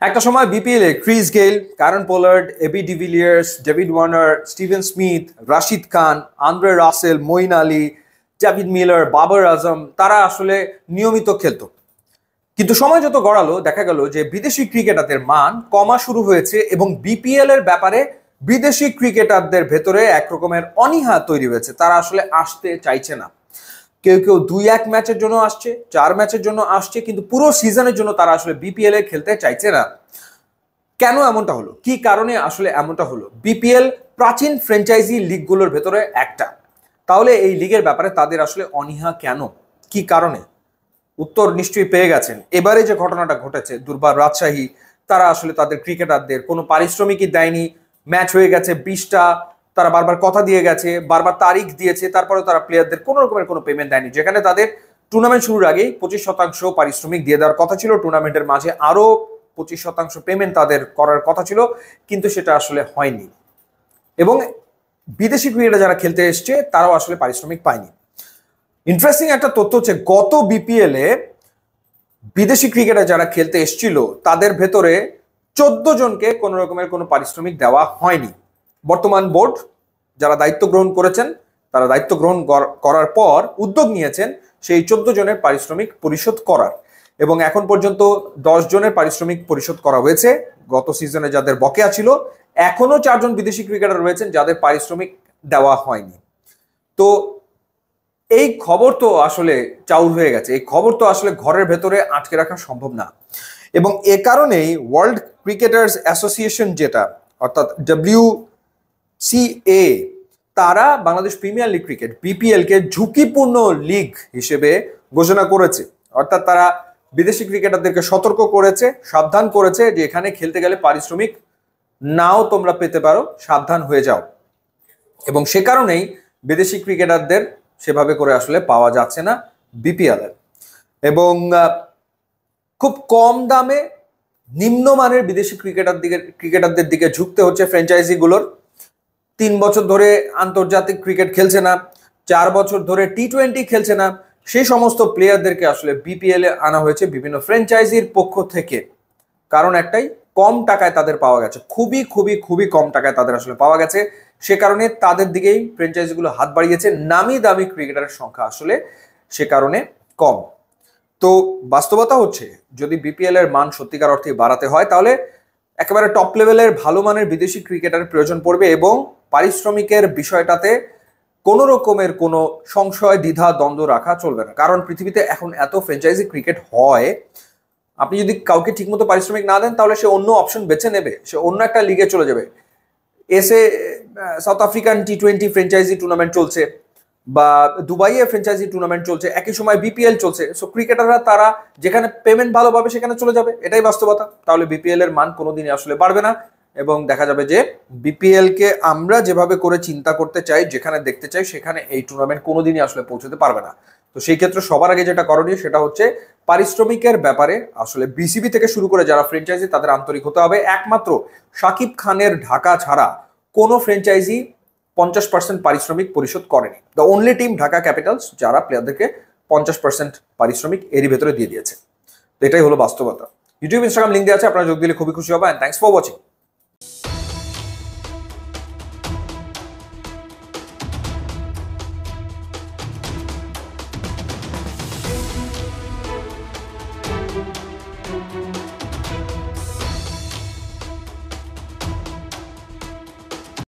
একটা সময় বিপিএল এ Chris Gayle, Kieron Pollard, AB de Villiers, David Warner, Steven Smith, Rashid Khan, Andre Russell, Moeen Ali, David Miller, Babar Azam তারা আসলে নিয়মিত খেলতো। কিন্তু সময় যত গড়ালো দেখা গেল যে বিদেশি ক্রিকেটারদের মান কমা শুরু হয়েছে এবং বিপিএল এর ব্যাপারে বিদেশি ক্রিকেটারদের ভেতরে একরকমের অনীহা তৈরি হয়েছে। তারা আসলে আসতে চাইছে না। কেউ কেউ 2-1 ম্যাচের জন্য আসছে, 4 ম্যাচের জন্য আসছে, কিন্তু পুরো সিজনের জন্য তারা আসলে বিপিএল এ খেলতে চাইছে না। কেন এমনটা হলো? কি কারণে আসলে এমনটা হলো? বিপিএল প্রাচীন ফ্র্যাঞ্চাইজি লিগগুলোর ভেতরে একটা। তাহলে এই লিগের ব্যাপারে তাদের আসলে অনীহা কেন? কি কারণে? উত্তর নিশ্চয়ই পেয়ে গেছেন। এবারে যে ঘটনাটা ঘটেছে, দুর্বার রাজশাহী, তারা আসলে তাদের ক্রিকেটারদের কোনো পারিশ্রমিকই দেয়নি। ম্যাচ হয়ে গেছে 20টা, তারা বারবার কথা দিয়ে গেছে, বারবার তারিখ দিয়েছে, তারপরে তারা প্লেয়ারদের কোনো রকমের কোনো পেমেন্ট দেয়নি। যেখানে তাদের টুর্নামেন্ট শুরুর আগেই 25% পারিশ্রমিক দিয়ে দেওয়ার কথা ছিল, টুর্নামেন্টের মাঝে আরো 25% পেমেন্ট তাদের করার কথা ছিল, কিন্তু সেটা আসলে হয়নি। এবং বিদেশি ক্রিকেটার যারা খেলতে এসছে তারাও আসলে পারিশ্রমিক পায়নি। ইন্টারেস্টিং একটা তথ্য হচ্ছে, গত বিপিএল এ বিদেশি ক্রিকেটার যারা খেলতে এসছিল তাদের ভেতরে 14 জনকে কোনো রকমের কোনো পারিশ্রমিক দেওয়া হয়নি। বর্তমান বোর্ড যারা দায়িত্ব গ্রহণ করেছেন, তারা দায়িত্ব গ্রহণ করার পর উদ্যোগ নিয়েছেন সেই 14 জনের পারিশ্রমিক পরিশোধ করার, এবং এখন পর্যন্ত 10 জনের পারিশ্রমিক পরিশোধ করা হয়েছে। গত সিজনে যাদের বকেয়া ছিল, এখনো 4 জন বিদেশি ক্রিকেটার রয়েছেন যাদের পারিশ্রমিক দেওয়া হয়নি। তো এই খবর তো আসলে চাউর হয়ে গেছে। এই খবর তো আসলে ঘরের ভেতরে আটকে রাখা সম্ভব না। এবং এ কারণেই ওয়ার্ল্ড ক্রিকেটার্স অ্যাসোসিয়েশন, যেটা অর্থাৎ WCA, তারা Bangladesh premier league cricket BPL কে ঝুঁকিপূর্ণ লিগ হিসেবে ঘোষণা করেছে। অর্থাৎ তারা বিদেশি ক্রিকেটারদেরকে সতর্ক করেছে, সাবধান করেছে যে এখানে খেলতে গেলে পারিশ্রমিক নাও তোমরা পেতে পারো, সাবধান হয়ে যাও। এবং সে কারণেই বিদেশি ক্রিকেটারদের সেভাবে করে আসলে পাওয়া যাচ্ছে না বিপিএল এর। এবং খুব কম দামে নিম্নমানের বিদেশি ক্রিকেটারদের দিকে ঝুঁকতে হচ্ছে ফ্র্যাঞ্চাইজিগুলোর। 3 বছর ধরে আন্তর্জাতিক ক্রিকেট খেলছে না, 4 বছর ধরে টি-20 খেলছে না, সেই সমস্ত প্লেয়ারদেরকে আসলে বিপিএল এ আনা হয়েছে বিভিন্ন ফ্র্যাঞ্চাইজির পক্ষ থেকে। কারণ একটাই, কম টাকায় তাদের পাওয়া গেছে, খুবই খুবই খুবই কম টাকায় তাদের আসলে পাওয়া গেছে। সে কারণে তাদের দিকেই ফ্র্যাঞ্চাইজিগুলো হাত বাড়িয়েছে। নামি দামি ক্রিকেটারের সংখ্যা আসলে সে কারণে কম। তো বাস্তবতা হচ্ছে, যদি বিপিএল এর মান সত্যিকার অর্থে বাড়াতে হয় তাহলে একেবারে টপ লেভেলের ভালো মানের বিদেশি ক্রিকেটারের প্রয়োজন পড়বে, এবং পারিশ্রমিকের বিষয়টাতে কোনো রকমের কোনো সংশয়, দ্বিধা, দ্বন্দ্ব রাখা চলবে না। কারণ পৃথিবীতে এখন এত ফ্র্যাঞ্চাইজি ক্রিকেট হয়, আপনি যদি কাউকে ঠিকমতো পারিশ্রমিক না দেন তাহলে সে অন্য অপশন বেছে নেবে, সে অন্য একটা লিগে চলে যাবে। এসে সাউথ আফ্রিকান টি-20 ফ্র্যাঞ্চাইজি টুর্নামেন্ট চলছে, বা দুবাইয়ে ফ্র্যাঞ্চাইজি টুর্নামেন্ট চলছে, একই সময় বিপিএল চলছে। সো ক্রিকেটাররা তারা যেখানে পেমেন্ট ভালো পাবে সেখানে চলে যাবে, এটাই বাস্তবতা। তাহলে বিপিএল এর মান কোনোদিনই আসলে বাড়বে না, এবং দেখা যাবে যে বিপিএল কে আমরা যেভাবে করে চিন্তা করতে চাই, যেখানে দেখতে চাই, সেখানে এই টুর্নামেন্ট কোনোদিনই আসলে পৌঁছতে পারবে না। তো সেই ক্ষেত্রে সবার আগে যেটা করণীয় সেটা হচ্ছে পারিশ্রমিকের ব্যাপারে আসলে বিসিবি থেকে শুরু করে যারা ফ্র্যাঞ্চাইজি, তাদের আন্তরিক হতে হবে। একমাত্র শাকিব খানের ঢাকা ছাড়া কোনো ফ্র্যাঞ্চাইজি 50% পারিশ্রমিক পরিশোধ করেনি। The only team Dhaka Capitals যারা প্লেয়ারদেরকে 50% পারিশ্রমিক এরই ভেতরে দিয়ে দিয়েছে। তো এটাই হলো বাস্তবতা। ইউটিউব, ইনস্টাগ্রাম লিঙ্ক দেওয়া আছে, আপনারা যোগ দিলে খুবই খুশি হবেন। Thanks for watching.